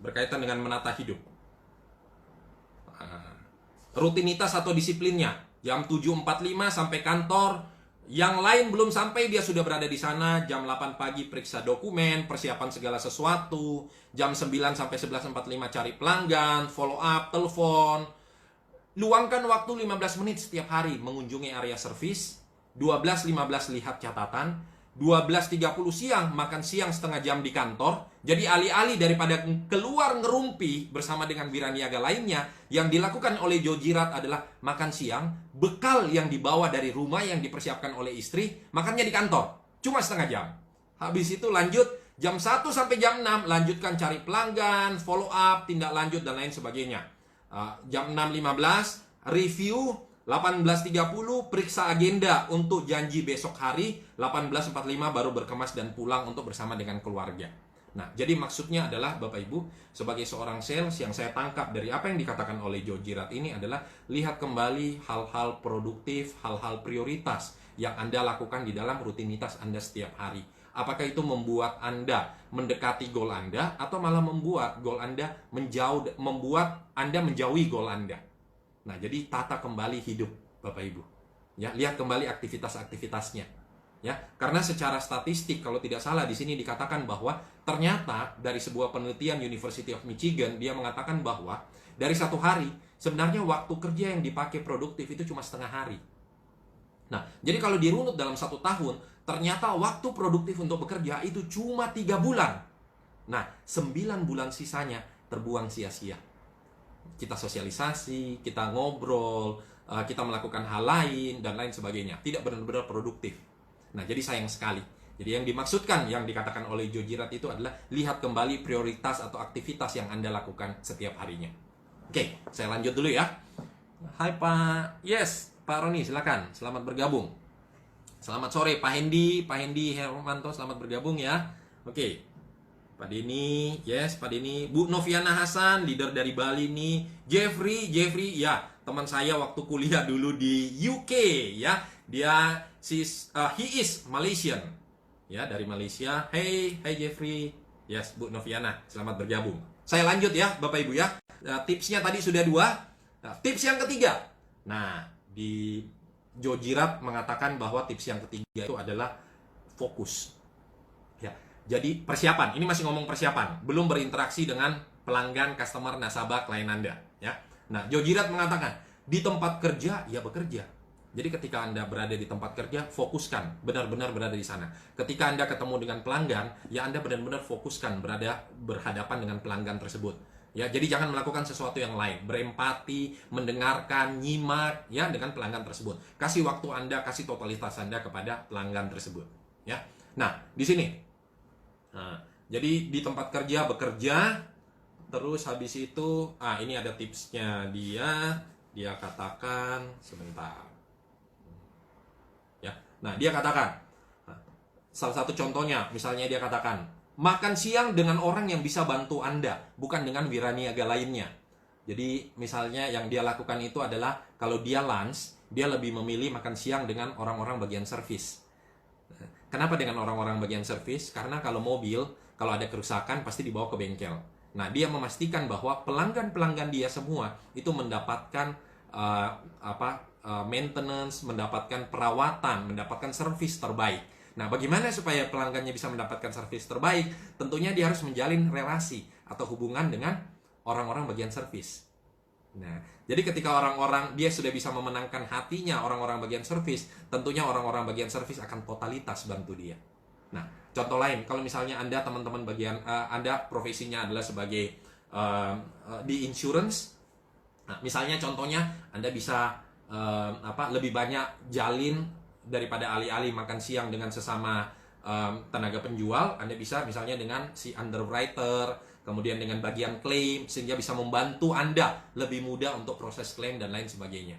berkaitan dengan menata hidup. Rutinitas atau disiplinnya, jam 7.45 sampai kantor. Yang lain belum sampai, dia sudah berada di sana. Jam 8 pagi periksa dokumen, persiapan segala sesuatu. Jam 9 sampai 11.45 cari pelanggan, follow up, telepon. Luangkan waktu 15 menit setiap hari mengunjungi area servis. 12.15 lihat catatan. 12.30 siang makan siang setengah jam di kantor. Jadi alih-alih daripada keluar ngerumpi bersama dengan wiraniaga lainnya, yang dilakukan oleh Joe Girard adalah makan siang, bekal yang dibawa dari rumah yang dipersiapkan oleh istri, makannya di kantor, cuma setengah jam. Habis itu lanjut jam 1 sampai jam 6, lanjutkan cari pelanggan, follow up, tindak lanjut, dan lain sebagainya. Jam 6.15, review. 18.30 periksa agenda untuk janji besok hari. 18.45 baru berkemas dan pulang untuk bersama dengan keluarga. Nah, jadi maksudnya adalah Bapak Ibu, sebagai seorang sales, yang saya tangkap dari apa yang dikatakan oleh Joe Girard ini adalah lihat kembali hal-hal produktif, hal-hal prioritas yang Anda lakukan di dalam rutinitas Anda setiap hari. Apakah itu membuat Anda mendekati goal Anda, atau malah membuat goal Anda membuat Anda menjauhi goal Anda. Nah, jadi tata kembali hidup Bapak Ibu. Ya, lihat kembali aktivitas-aktivitasnya. Ya, karena secara statistik kalau tidak salah di sini dikatakan bahwa ternyata dari sebuah penelitian University of Michigan, dia mengatakan bahwa dari satu hari sebenarnya waktu kerja yang dipakai produktif itu cuma setengah hari. Nah, jadi kalau dirunut dalam 1 tahun, ternyata waktu produktif untuk bekerja itu cuma 3 bulan. Nah, 9 bulan sisanya terbuang sia-sia. Kita sosialisasi, kita ngobrol, kita melakukan hal lain, dan lain sebagainya. Tidak benar-benar produktif. Nah, jadi sayang sekali. Jadi yang dimaksudkan, yang dikatakan oleh Joe Girard itu adalah lihat kembali prioritas atau aktivitas yang Anda lakukan setiap harinya. Oke, saya lanjut dulu ya. Hai Pak, yes, Pak Roni, silakan, selamat bergabung. Selamat sore Pak Hendi Hermanto, selamat bergabung ya. Oke. Pak Denny, yes, Pak Denny. Bu Noviana Hasan, leader dari Bali nih. Jeffrey, ya, teman saya waktu kuliah dulu di UK, ya. Dia, he is Malaysian, ya, dari Malaysia. Hey Jeffrey, yes, Bu Noviana, selamat bergabung. Saya lanjut ya, Bapak Ibu ya. Tipsnya tadi sudah 2. Nah, tips yang ketiga. Nah, di Joe Girard mengatakan bahwa tips yang ketiga itu adalah fokus. Ya. Jadi persiapan, ini masih ngomong persiapan, belum berinteraksi dengan pelanggan, customer, nasabah, klien Anda, ya. Nah, Joe Girard mengatakan, di tempat kerja ya bekerja. Jadi ketika Anda berada di tempat kerja, fokuskan, benar-benar berada di sana. Ketika Anda ketemu dengan pelanggan, ya Anda benar-benar fokuskan berhadapan dengan pelanggan tersebut. Ya, jadi jangan melakukan sesuatu yang lain. Berempati, mendengarkan, nyimak ya dengan pelanggan tersebut. Kasih waktu Anda, kasih totalitas Anda kepada pelanggan tersebut, ya. Nah, di sini. Nah, jadi di tempat kerja bekerja, terus habis itu ini ada tipsnya dia katakan sebentar. Ya. Nah, dia katakan salah satu contohnya, misalnya dia katakan, makan siang dengan orang yang bisa bantu Anda, bukan dengan wiraniaga lainnya. Jadi misalnya yang dia lakukan itu adalah kalau dia lunch, dia lebih memilih makan siang dengan orang-orang bagian servis. Kenapa dengan orang-orang bagian servis? Karena kalau mobil, kalau ada kerusakan pasti dibawa ke bengkel. Nah, dia memastikan bahwa pelanggan-pelanggan dia semua itu mendapatkan maintenance, mendapatkan perawatan, mendapatkan servis terbaik. Nah, bagaimana supaya pelanggannya bisa mendapatkan servis terbaik? Tentunya dia harus menjalin relasi atau hubungan dengan orang-orang bagian servis. Nah, jadi ketika dia sudah bisa memenangkan hatinya orang-orang bagian servis, tentunya orang-orang bagian servis akan totalitas bantu dia. Nah, contoh lain, kalau misalnya Anda teman-teman bagian Anda profesinya adalah sebagai di insurance, nah, misalnya contohnya Anda bisa lebih banyak jalin daripada alih-alih makan siang dengan sesama tenaga penjual, Anda bisa misalnya dengan si underwriter, kemudian dengan bagian klaim, sehingga bisa membantu Anda lebih mudah untuk proses klaim dan lain sebagainya.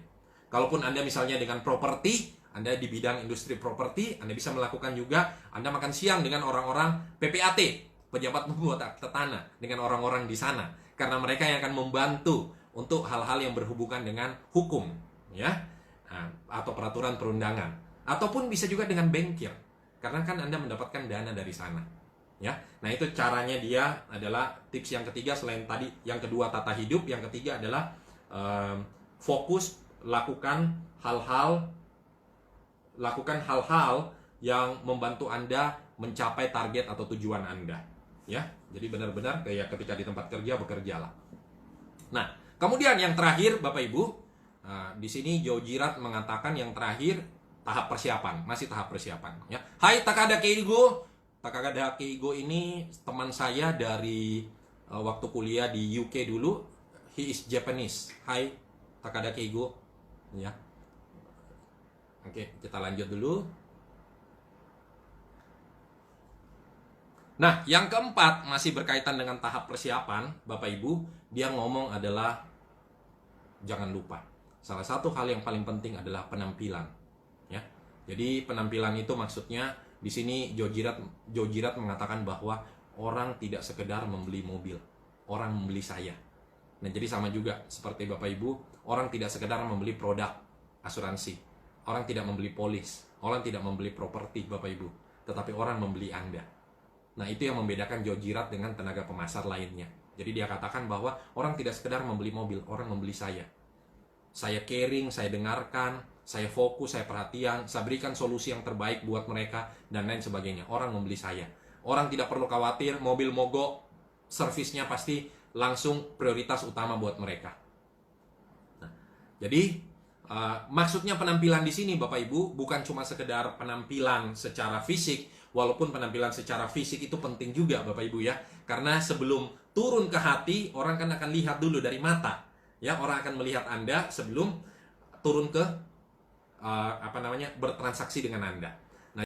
Kalaupun Anda misalnya dengan properti, Anda di bidang industri properti, Anda bisa melakukan juga, Anda makan siang dengan orang-orang PPAT, pejabat pembuat akta tanah, dengan orang-orang di sana. Karena mereka yang akan membantu untuk hal-hal yang berhubungan dengan hukum, ya, atau peraturan perundangan. Ataupun bisa juga dengan bengkel, karena kan Anda mendapatkan dana dari sana. Ya, nah itu caranya dia adalah tips yang ketiga selain tadi, yang kedua tata hidup, yang ketiga adalah fokus lakukan hal-hal yang membantu Anda mencapai target atau tujuan Anda. Ya, jadi benar-benar kayak ketika di tempat kerja bekerjalah. Nah, kemudian yang terakhir Bapak Ibu, di sini Joe Girard mengatakan yang terakhir tahap persiapan, masih tahap persiapan. Ya, Hai Takada Keigo. Takada Keigo ini teman saya dari waktu kuliah di UK dulu. He is Japanese. Hai Takada Keigo. Ya. Oke, kita lanjut dulu. Nah, yang keempat masih berkaitan dengan tahap persiapan, Bapak Ibu, dia ngomong adalah jangan lupa. Salah satu hal yang paling penting adalah penampilan. Ya. Jadi penampilan itu maksudnya di sini Joe Girard mengatakan bahwa orang tidak sekedar membeli mobil, orang membeli saya. Nah, jadi sama juga seperti Bapak Ibu, orang tidak sekedar membeli produk asuransi, orang tidak membeli polis, orang tidak membeli properti Bapak Ibu, tetapi orang membeli Anda. Nah, itu yang membedakan Joe Girard dengan tenaga pemasar lainnya. Jadi dia katakan bahwa orang tidak sekedar membeli mobil, orang membeli saya. Saya caring, saya dengarkan, saya fokus, saya perhatian, saya berikan solusi yang terbaik buat mereka, dan lain sebagainya. Orang membeli saya. Orang tidak perlu khawatir, mobil mogok, servisnya pasti langsung prioritas utama buat mereka. Nah, jadi maksudnya penampilan di sini Bapak Ibu bukan cuma sekedar penampilan secara fisik, walaupun penampilan secara fisik itu penting juga Bapak Ibu ya. Karena sebelum turun ke hati, orang kan akan lihat dulu dari mata. Ya, orang akan melihat Anda sebelum turun ke bertransaksi dengan Anda. Nah,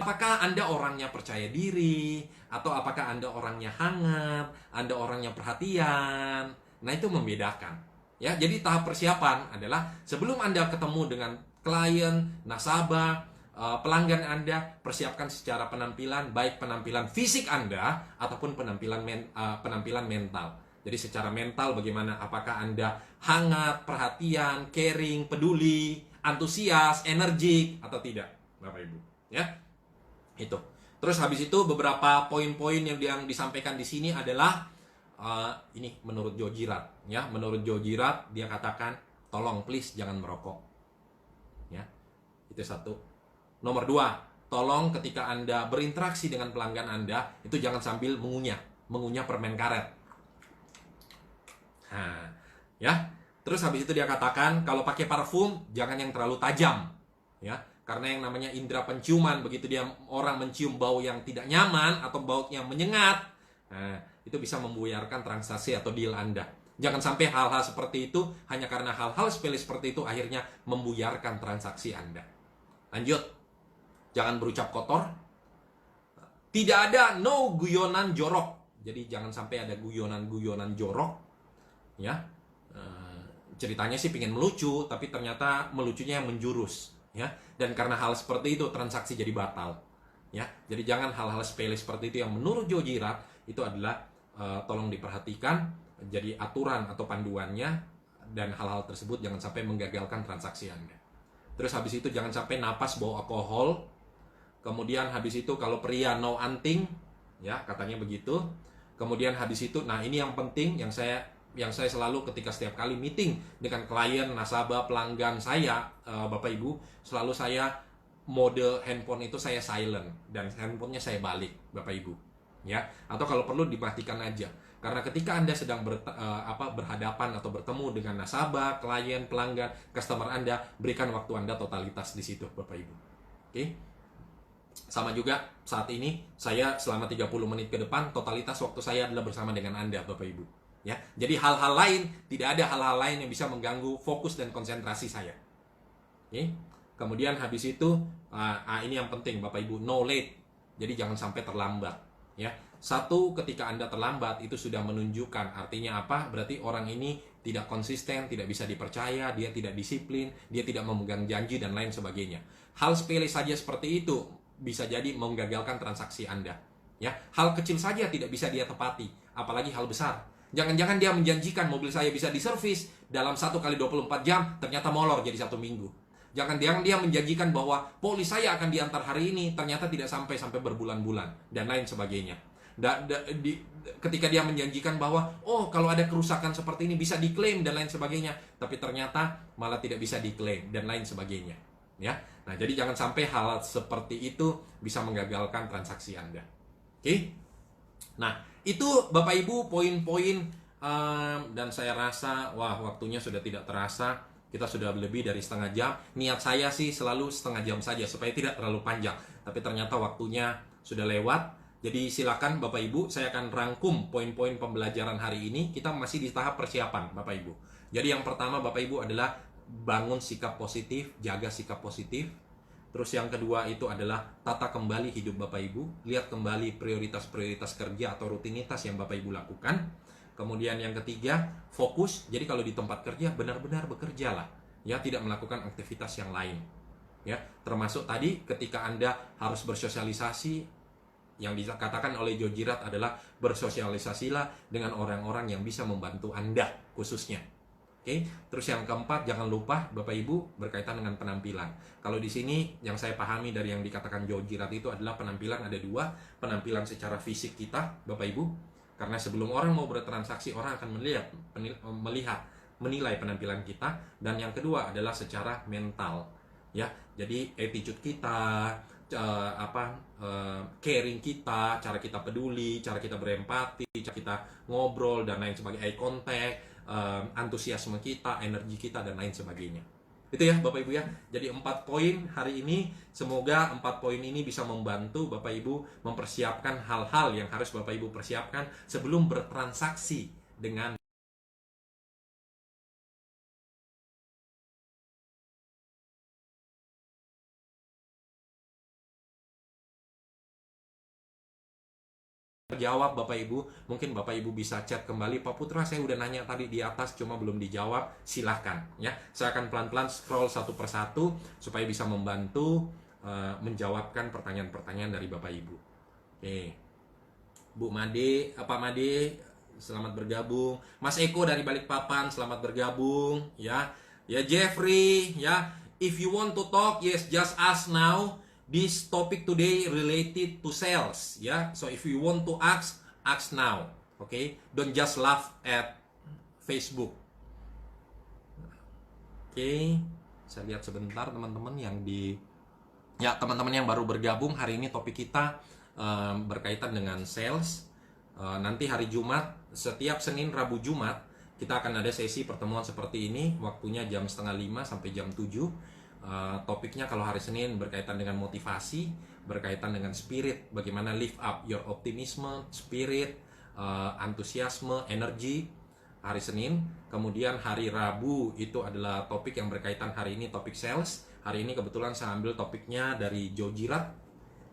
apakah Anda orangnya percaya diri, atau apakah Anda orangnya hangat, Anda orangnya perhatian. Nah, itu membedakan. Ya, jadi tahap persiapan adalah sebelum Anda ketemu dengan klien, nasabah, pelanggan Anda, persiapkan secara penampilan, baik penampilan fisik Anda ataupun penampilan mental. Jadi secara mental bagaimana, apakah Anda hangat, perhatian, caring, peduli, antusias, energik atau tidak, Bapak Ibu. Ya. Itu. Terus habis itu beberapa poin-poin yang disampaikan di sini adalah ini menurut Joe Girard, ya. Menurut Joe Girard dia katakan, tolong please jangan merokok. Ya. Itu satu. Nomor 2, tolong ketika Anda berinteraksi dengan pelanggan Anda, itu jangan sambil mengunyah permen karet. Nah, ya. Terus habis itu dia katakan kalau pakai parfum jangan yang terlalu tajam, ya. Karena yang namanya indera penciuman, begitu dia orang mencium bau yang tidak nyaman atau bau yang menyengat, nah, itu bisa membuyarkan transaksi atau deal Anda. Jangan sampai hal-hal seperti itu hanya karena hal-hal sepele seperti itu akhirnya membuyarkan transaksi Anda. Lanjut. Jangan berucap kotor. Tidak ada no guyonan jorok. Jadi jangan sampai ada guyonan-guyonan jorok. Ya. Ceritanya sih pengen melucu, tapi ternyata melucunya yang menjurus, ya. Dan karena hal seperti itu transaksi jadi batal, ya. Jadi jangan hal-hal sepele seperti itu yang menurut Joe Girard itu adalah tolong diperhatikan jadi aturan atau panduannya, dan hal-hal tersebut jangan sampai menggagalkan transaksi Anda. Terus habis itu jangan sampai napas bau alkohol. Kemudian habis itu kalau pria no anting, ya katanya begitu. Kemudian habis itu, nah ini yang penting yang saya selalu ketika setiap kali meeting dengan klien, nasabah, pelanggan saya, Bapak Ibu, selalu saya mode handphone itu saya silent dan handphonenya saya balik, Bapak Ibu, ya. Atau kalau perlu dimatikan aja. Karena ketika Anda sedang berhadapan atau bertemu dengan nasabah, klien, pelanggan, customer Anda, berikan waktu Anda totalitas di situ, Bapak Ibu. Oke. Sama juga saat ini saya selama 30 menit ke depan totalitas waktu saya adalah bersama dengan Anda, Bapak Ibu. Ya, jadi hal-hal lain, tidak ada hal-hal lain yang bisa mengganggu fokus dan konsentrasi saya. Oke. Kemudian habis itu, ini yang penting Bapak Ibu, no late. Jadi jangan sampai terlambat. Ya, satu, ketika Anda terlambat itu sudah menunjukkan artinya apa? Berarti orang ini tidak konsisten, tidak bisa dipercaya, dia tidak disiplin, dia tidak memegang janji dan lain sebagainya. Hal sepele saja seperti itu bisa jadi menggagalkan transaksi Anda. Ya, hal kecil saja tidak bisa dia tepati, apalagi hal besar. Jangan-jangan dia menjanjikan mobil saya bisa diservis dalam 1 kali 24 jam, ternyata molor jadi 1 minggu. Jangan-jangan dia menjanjikan bahwa polis saya akan diantar hari ini, ternyata tidak sampai berbulan-bulan, dan lain sebagainya. Ketika dia menjanjikan bahwa, oh kalau ada kerusakan seperti ini bisa diklaim dan lain sebagainya, tapi ternyata malah tidak bisa diklaim dan lain sebagainya. Ya, nah jadi jangan sampai hal seperti itu bisa menggagalkan transaksi Anda. Oke? Nah, itu Bapak Ibu poin-poin, dan saya rasa waktunya sudah tidak terasa. Kita sudah lebih dari setengah jam. Niat saya sih selalu setengah jam saja supaya tidak terlalu panjang. Tapi ternyata waktunya sudah lewat. Jadi silakan Bapak Ibu, saya akan rangkum poin-poin pembelajaran hari ini. Kita masih di tahap persiapan Bapak Ibu. Jadi yang pertama Bapak Ibu adalah bangun sikap positif, jaga sikap positif. Terus yang kedua itu adalah tata kembali hidup Bapak Ibu, lihat kembali prioritas-prioritas kerja atau rutinitas yang Bapak Ibu lakukan. Kemudian yang ketiga, fokus. Jadi kalau di tempat kerja benar-benar bekerjalah, ya, tidak melakukan aktivitas yang lain. Ya, termasuk tadi ketika Anda harus bersosialisasi, yang dikatakan oleh Joe Girard adalah bersosialisasilah dengan orang-orang yang bisa membantu Anda khususnya. Oke, terus yang keempat, jangan lupa Bapak Ibu berkaitan dengan penampilan. Kalau di sini yang saya pahami dari yang dikatakan Joe Girard itu adalah penampilan ada dua, penampilan secara fisik kita, Bapak Ibu. Karena sebelum orang mau bertransaksi, orang akan menilai penampilan kita, dan yang kedua adalah secara mental. Ya, jadi attitude kita, caring kita, cara kita peduli, cara kita berempati, cara kita ngobrol dan lain sebagainya, eye contact, antusiasme kita, energi kita, dan lain sebagainya. Itu ya Bapak Ibu ya. Jadi 4 poin hari ini. Semoga 4 poin ini bisa membantu Bapak Ibu mempersiapkan hal-hal yang harus Bapak Ibu persiapkan sebelum bertransaksi dengan jawab Bapak Ibu. Mungkin Bapak Ibu bisa chat kembali, Pak Putra saya udah nanya tadi di atas cuma belum dijawab. Silahkan ya, saya akan pelan-pelan scroll satu persatu supaya bisa membantu menjawabkan pertanyaan-pertanyaan dari Bapak Ibu. Oke, Bu Made, Pak Made, selamat bergabung. Mas Eko dari Balikpapan, selamat bergabung ya. Ya Jeffrey ya, if you want to talk, yes, just ask now. This topic today related to sales, ya. So if you want to ask now, okay? Don't just laugh at Facebook. Oke, saya lihat sebentar teman-teman yang di Ya, teman-teman yang baru bergabung, hari ini topik kita berkaitan dengan sales. Nanti hari Jumat, setiap Senin, Rabu, Jumat, kita akan ada sesi pertemuan seperti ini. Waktunya jam setengah 5 sampai jam 7. Topiknya kalau hari Senin berkaitan dengan motivasi, berkaitan dengan spirit, bagaimana lift up your optimism, spirit, antusiasme, energi, hari Senin. Kemudian hari Rabu itu adalah topik yang berkaitan hari ini, topik sales. Hari ini kebetulan saya ambil topiknya dari Joe Girard,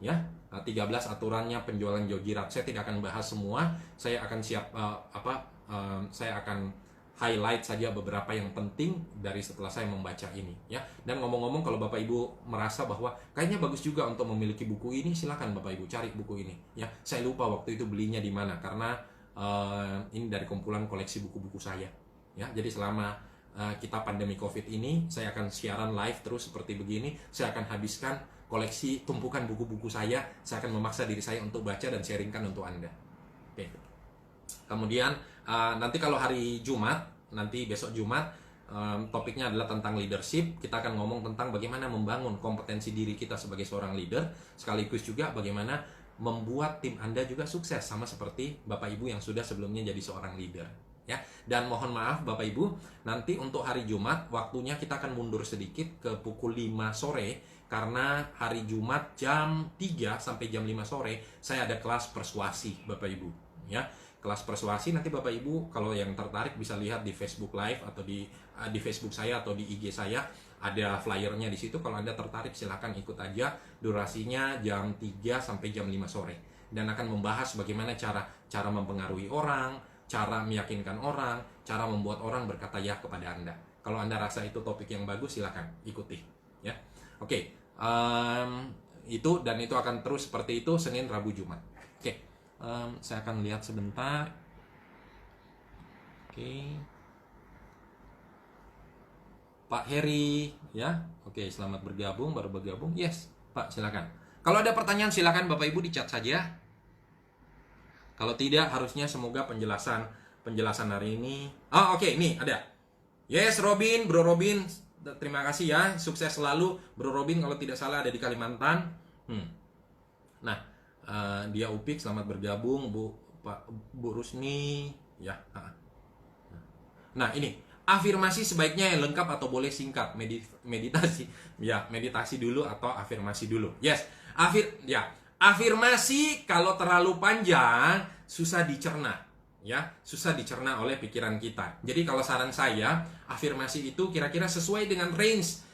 ya, 13 aturannya penjualan Joe Girard. Saya tidak akan bahas semua, saya akan saya akan highlight saja beberapa yang penting dari setelah saya membaca ini, ya. Dan ngomong-ngomong, kalau Bapak Ibu merasa bahwa kayaknya bagus juga untuk memiliki buku ini, silakan Bapak Ibu cari buku ini, ya. Saya lupa waktu itu belinya di mana, karena ini dari kumpulan koleksi buku-buku saya, ya. Jadi selama kita pandemi COVID ini, saya akan siaran live terus seperti begini. Saya akan habiskan koleksi tumpukan buku-buku saya akan memaksa diri saya untuk baca dan sharingkan untuk Anda. Oke. Kemudian nanti kalau hari Jumat, nanti besok Jumat, topiknya adalah tentang leadership. Kita akan ngomong tentang bagaimana membangun kompetensi diri kita sebagai seorang leader, sekaligus juga bagaimana membuat tim Anda juga sukses, sama seperti Bapak Ibu yang sudah sebelumnya jadi seorang leader, ya. Dan mohon maaf Bapak Ibu, nanti untuk hari Jumat waktunya kita akan mundur sedikit ke pukul 5 sore, karena hari Jumat jam 3 sampai jam 5 sore saya ada kelas persuasi Bapak Ibu, ya. Kelas persuasi nanti Bapak Ibu kalau yang tertarik bisa lihat di Facebook Live atau di Facebook saya atau di IG saya, ada flyernya di situ. Kalau Anda tertarik silahkan ikut aja. Durasinya jam 3 sampai jam 5 sore, dan akan membahas bagaimana cara mempengaruhi orang, cara meyakinkan orang, cara membuat orang berkata ya kepada Anda. Kalau Anda rasa itu topik yang bagus, silakan ikuti, ya. Oke, itu akan terus seperti itu Senin, Rabu, Jumat. Oke. Saya akan lihat sebentar. Oke. Pak Heri, ya. Oke, selamat bergabung, baru bergabung. Yes, Pak, silakan. Kalau ada pertanyaan silakan Bapak Ibu di chat saja. Kalau tidak, harusnya semoga penjelasan hari ini. Oh, oke, nih ada. Yes, Robin, Bro Robin, terima kasih ya. Sukses selalu, Bro Robin, kalau tidak salah ada di Kalimantan. Nah, dia Upik, selamat bergabung, Bu Rusni, ya. Nah, ini afirmasi sebaiknya yang lengkap atau boleh singkat? Meditasi, ya, meditasi dulu atau afirmasi dulu. Yes, afirmasi kalau terlalu panjang susah dicerna, ya, susah dicerna oleh pikiran kita. Jadi kalau saran saya, afirmasi itu kira-kira sesuai dengan range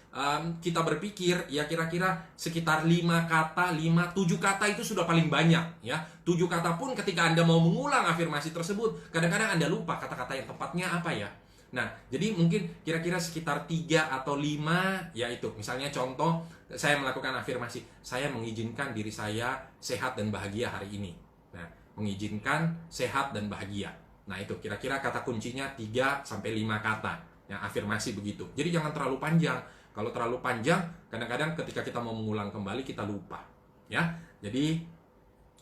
kita berpikir, ya, kira-kira sekitar 5 kata, 5-7 kata itu sudah paling banyak, ya. 7 kata pun ketika Anda mau mengulang afirmasi tersebut, kadang-kadang Anda lupa kata-kata yang tepatnya apa, ya. Nah, jadi mungkin kira-kira sekitar 3 atau 5, yaitu misalnya contoh, saya melakukan afirmasi, saya mengizinkan diri saya sehat dan bahagia hari ini. Nah, mengizinkan sehat dan bahagia. Nah, itu kira-kira kata kuncinya 3 sampai 5 kata. Ya, afirmasi begitu. Jadi jangan terlalu panjang. Kalau terlalu panjang, kadang-kadang ketika kita mau mengulang kembali kita lupa, ya. Jadi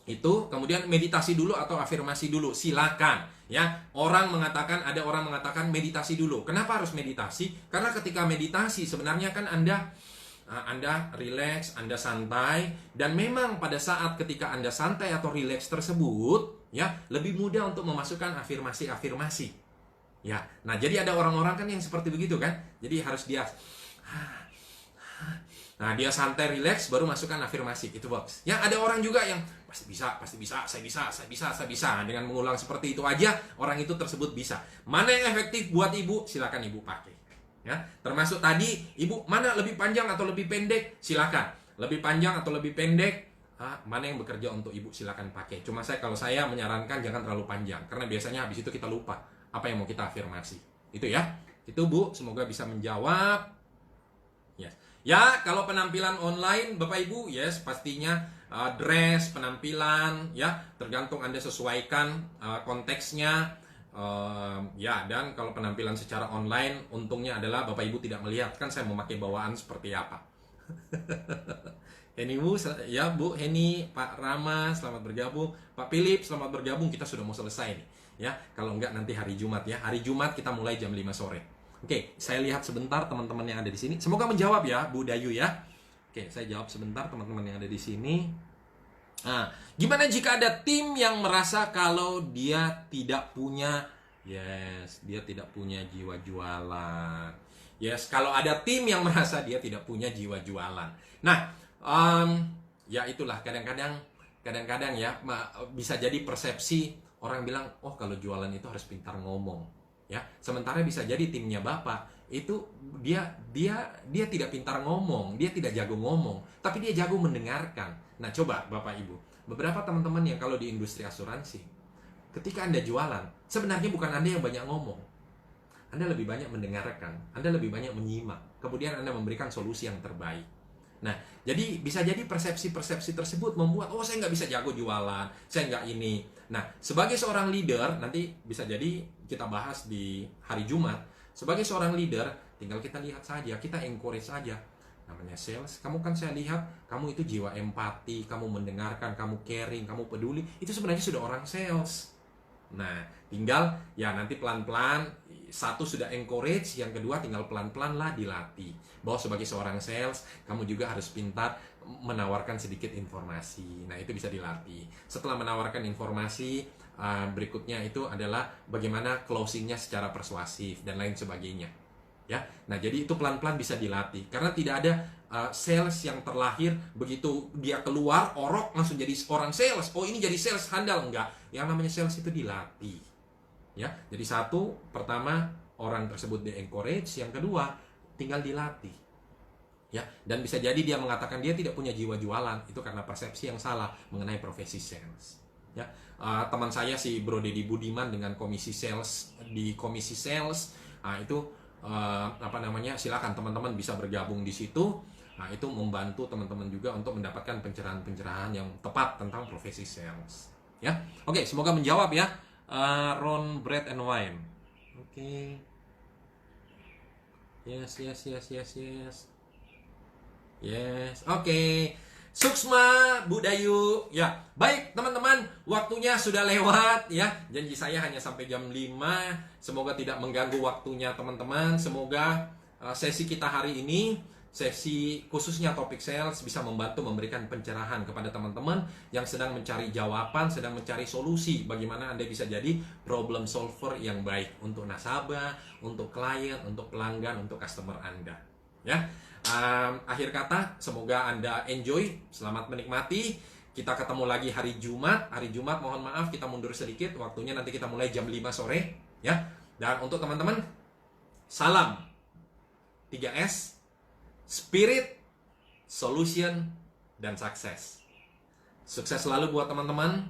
itu, kemudian meditasi dulu atau afirmasi dulu, silakan, ya. Ada orang mengatakan meditasi dulu. Kenapa harus meditasi? Karena ketika meditasi sebenarnya kan Anda rileks, Anda santai, dan memang pada saat ketika Anda santai atau rileks tersebut, ya, lebih mudah untuk memasukkan afirmasi-afirmasi. Ya. Nah, jadi ada orang-orang kan yang seperti begitu kan. Jadi harus dia santai, rileks, baru masukkan afirmasi. Itu box. Ya, ada orang juga yang pasti bisa, saya bisa. Dengan mengulang seperti itu aja, orang itu tersebut bisa. Mana yang efektif buat Ibu? Silakan Ibu pakai. Ya, termasuk tadi, Ibu mana lebih panjang atau lebih pendek? Silakan. Lebih panjang atau lebih pendek? Mana yang bekerja untuk Ibu? Silakan pakai. Cuma kalau saya menyarankan jangan terlalu panjang, karena biasanya habis itu kita lupa apa yang mau kita afirmasi. Itu ya. Itu Bu, semoga bisa menjawab. Yes. Ya, kalau penampilan online Bapak Ibu, yes, pastinya dress, penampilan, ya, tergantung Anda sesuaikan konteksnya. Ya, dan kalau penampilan secara online, untungnya adalah Bapak Ibu tidak melihat kan saya memakai bawaan seperti apa. Heni Bu, ya Bu Heni, Pak Rama, selamat bergabung. Pak Philip, selamat bergabung. Kita sudah mau selesai nih, ya. Kalau enggak nanti hari Jumat, ya. Hari Jumat kita mulai jam 5 sore. Oke, saya lihat sebentar teman-teman yang ada di sini. Semoga menjawab ya, Bu Dayu, ya. Oke, saya jawab sebentar teman-teman yang ada di sini. Nah, gimana jika ada tim yang merasa kalau dia tidak punya, dia tidak punya jiwa jualan. Kalau ada tim yang merasa dia tidak punya jiwa jualan. Nah, ya itulah kadang-kadang ya bisa jadi persepsi orang bilang, oh kalau jualan itu harus pintar ngomong. Ya, sementara bisa jadi timnya Bapak itu dia tidak pintar ngomong, dia tidak jago ngomong, tapi dia jago mendengarkan. Nah, coba Bapak Ibu, beberapa teman-teman yang kalau di industri asuransi, ketika Anda jualan, sebenarnya bukan Anda yang banyak ngomong. Anda lebih banyak mendengarkan, Anda lebih banyak menyimak, kemudian Anda memberikan solusi yang terbaik. Nah, jadi bisa jadi persepsi-persepsi tersebut membuat, oh saya nggak bisa jago jualan, saya nggak ini. Nah, sebagai seorang leader, nanti bisa jadi kita bahas di hari Jumat, sebagai seorang leader, tinggal kita lihat saja, kita encourage saja. Namanya sales, kamu kan saya lihat, kamu itu jiwa empati, kamu mendengarkan, kamu caring, kamu peduli, itu sebenarnya sudah orang sales. Nah, tinggal ya nanti pelan-pelan, satu sudah encourage, yang kedua tinggal pelan-pelan lah dilatih. Bahwa sebagai seorang sales, kamu juga harus pintar menawarkan sedikit informasi. Nah, itu bisa dilatih. Setelah menawarkan informasi, berikutnya itu adalah bagaimana closingnya secara persuasif dan lain sebagainya. Ya, nah jadi itu pelan-pelan bisa dilatih. Karena tidak ada sales yang terlahir begitu dia keluar orok langsung jadi orang sales. Oh ini jadi sales handal, enggak. Yang namanya sales itu dilatih. Ya, jadi satu, pertama orang tersebut di-encourage, yang kedua tinggal dilatih. Ya, dan bisa jadi dia mengatakan dia tidak punya jiwa jualan, itu karena persepsi yang salah mengenai profesi sales. Ya, teman saya si Bro Deddy Budiman dengan komisi sales di komisi sales, itu silakan teman-teman bisa bergabung di situ. Nah, itu membantu teman-teman juga untuk mendapatkan pencerahan-pencerahan yang tepat tentang profesi sales. Ya, oke, semoga menjawab ya. Ron Bread and Wine. Oke. Yes. Oke. Suksma Budayu. Ya, baik teman-teman, waktunya sudah lewat ya. Janji saya hanya sampai jam 5. Semoga tidak mengganggu waktunya teman-teman. Semoga sesi kita hari ini, sesi khususnya topik sales, bisa membantu memberikan pencerahan kepada teman-teman yang sedang mencari jawaban, sedang mencari solusi bagaimana Anda bisa jadi problem solver yang baik untuk nasabah, untuk klien, untuk pelanggan, untuk customer Anda. Ya, akhir kata, semoga Anda enjoy, selamat menikmati. Kita ketemu lagi hari Jumat. Hari Jumat mohon maaf kita mundur sedikit, waktunya nanti kita mulai jam 5 sore ya. Dan untuk teman-teman, salam 3S, Spirit, Solution, dan Sukses. Sukses selalu buat teman-teman.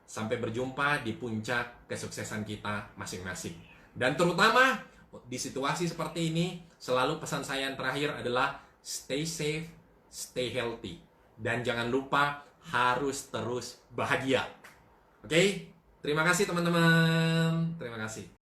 Sampai berjumpa di puncak kesuksesan kita masing-masing. Dan terutama di situasi seperti ini, selalu pesan saya yang terakhir adalah stay safe, stay healthy. Dan jangan lupa harus terus bahagia. Oke? Terima kasih teman-teman. Terima kasih.